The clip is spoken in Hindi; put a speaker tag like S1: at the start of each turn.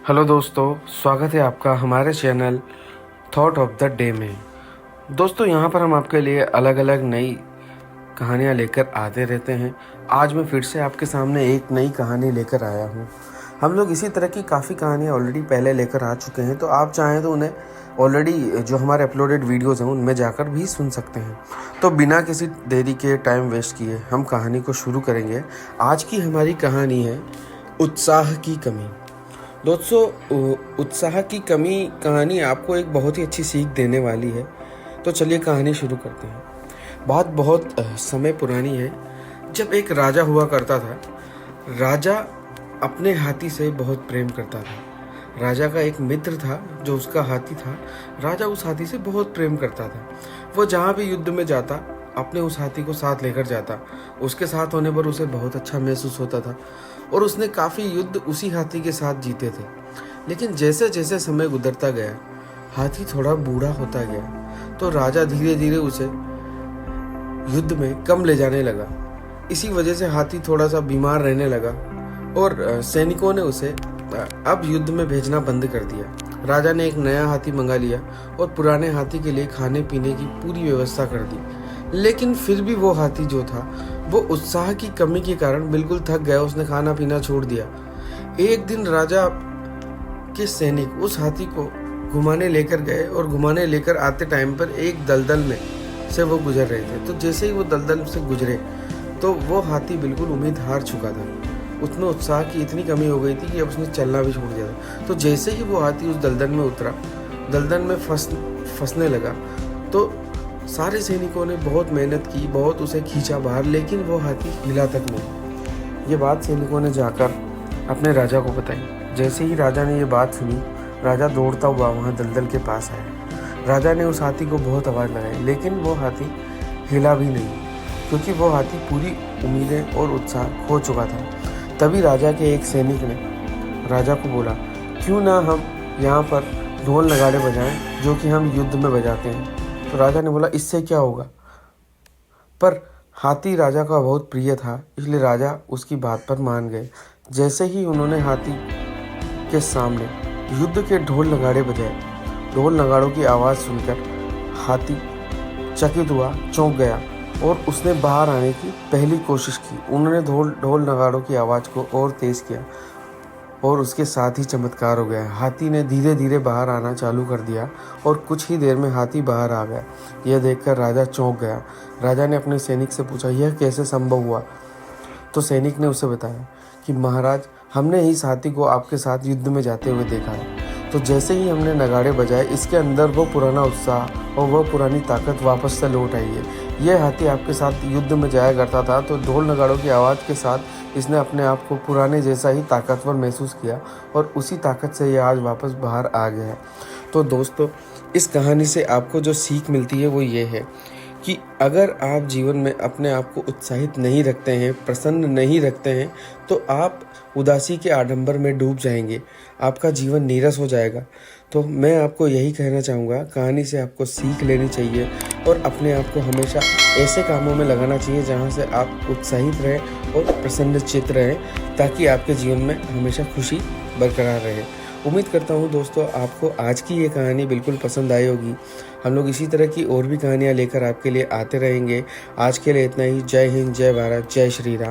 S1: हेलो दोस्तों, स्वागत है आपका हमारे channel thought of the day में। दोस्तों, यहाँ पर हम आपके लिए अलग अलग नई कहानियाँ लेकर आते रहते हैं। आज मैं फिर से आपके सामने एक नई कहानी लेकर आया हूँ। हम लोग इसी तरह की काफ़ी कहानियाँ ऑलरेडी पहले लेकर आ चुके हैं, तो आप चाहें तो उन्हें ऑलरेडी जो हमारे अपलोडेड वीडियोज़ हैं उनमें जाकर भी सुन सकते हैं। तो बिना किसी देरी के, टाइम वेस्ट किए हम कहानी को शुरू करेंगे। आज की हमारी कहानी है उत्साह की कमी। दोस्तों, उत्साह की कमी कहानी आपको एक बहुत ही अच्छी सीख देने वाली है। तो चलिए कहानी शुरू करते हैं। बात बहुत समय पुरानी है, जब एक राजा हुआ करता था। राजा अपने हाथी से बहुत प्रेम करता था। राजा का एक मित्र था जो उसका हाथी था। राजा उस हाथी से बहुत प्रेम करता था। वो जहाँ भी युद्ध में जाता अपने उस हाथी को साथ लेकर जाता। उसके साथ होने पर उसे बहुत अच्छा महसूस होता था और उसने काफ़ी युद्ध उसी हाथी के साथ जीते थे। लेकिन जैसे जैसे समय गुजरता गया, हाथी थोड़ा बूढ़ा होता गया, तो राजा धीरे धीरे उसे युद्ध में कम ले जाने लगा। इसी वजह से हाथी थोड़ा सा बीमार रहने लगा और सैनिकों ने उसे अब युद्ध में भेजना बंद कर दिया। राजा ने एक नया हाथी मंगा लिया और पुराने हाथी के लिए खाने पीने की पूरी व्यवस्था कर दी। लेकिन फिर भी वो हाथी जो था वो उत्साह की कमी के कारण बिल्कुल थक गया। उसने खाना पीना छोड़ दिया। एक दिन राजा के सैनिक उस हाथी को घुमाने लेकर गए और घुमाने लेकर आते टाइम पर एक दलदल में से वो गुजर रहे थे। तो जैसे ही वो दलदल से गुजरे तो वो हाथी बिल्कुल उम्मीद हार चुका था। उसमें उत्साह की इतनी कमी हो गई थी कि अब उसने चलना भी छोड़ दिया था। तो जैसे ही वो हाथी उस दलदल में उतरा, दलदल में फंसने लगा, तो सारे सैनिकों ने बहुत मेहनत की, बहुत उसे खींचा बाहर, लेकिन वो हाथी हिला तक नहीं। ये बात सैनिकों ने जाकर अपने राजा को बताई। जैसे ही राजा ने ये बात सुनी, राजा दौड़ता हुआ वहाँ दलदल के पास आया। राजा ने उस हाथी को बहुत आवाज़ लगाई, लेकिन वो हाथी हिला भी नहीं, क्योंकि वो हाथी पूरी उम्मीदें और उत्साह खो चुका था। तभी राजा के एक सैनिक ने राजा को बोला, क्यों ना हम यहाँ पर ढोल नगाड़े बजाएं, जो कि हम युद्ध में बजाते हैं। तो राजा ने बोला, इससे क्या होगा। पर हाथी राजा का बहुत प्रिय था, इसलिए राजा उसकी बात पर मान गए। जैसे ही उन्होंने हाथी के सामने युद्ध के ढोल नगाड़े बजाए, ढोल नगाड़ों की आवाज़ सुनकर हाथी चकित हुआ, चौंक गया और उसने बाहर आने की पहली कोशिश की। उन्होंने ढोल नगाड़ों की आवाज़ को और तेज़ किया और उसके साथ ही चमत्कार हो गया। हाथी ने धीरे धीरे बाहर आना चालू कर दिया और कुछ ही देर में हाथी बाहर आ गया। यह देखकर राजा चौंक गया। राजा ने अपने सैनिक से पूछा, यह कैसे संभव हुआ। तो सैनिक ने उसे बताया कि महाराज, हमने इस हाथी को आपके साथ युद्ध में जाते हुए देखा है। तो जैसे ही हमने नगाड़े बजाए, इसके अंदर वो पुराना उत्साह और वो पुरानी ताकत वापस से लौट आई है। यह हाथी आपके साथ युद्ध में जाया करता था, तो ढोल नगाड़ों की आवाज़ के साथ इसने अपने आप को पुराने जैसा ही ताकतवर महसूस किया और उसी ताकत से यह आज वापस बाहर आ गया है। तो दोस्तों, इस कहानी से आपको जो सीख मिलती है वो ये है कि अगर आप जीवन में अपने आप को उत्साहित नहीं रखते हैं, प्रसन्न नहीं रखते हैं, तो आप उदासी के आडंबर में डूब जाएंगे। आपका जीवन नीरस हो जाएगा। तो मैं आपको यही कहना चाहूँगा, कहानी से आपको सीख लेनी चाहिए और अपने आप को हमेशा ऐसे कामों में लगाना चाहिए जहाँ से आप उत्साहित रहें और प्रसन्नचित्त रहें, ताकि आपके जीवन में हमेशा खुशी बरकरार रहे। उम्मीद करता हूँ दोस्तों, आपको आज की ये कहानी बिल्कुल पसंद आई होगी। हम लोग इसी तरह की और भी कहानियाँ लेकर आपके लिए आते रहेंगे। आज के लिए इतना ही। जय हिंद, जय भारत, जय श्री राम।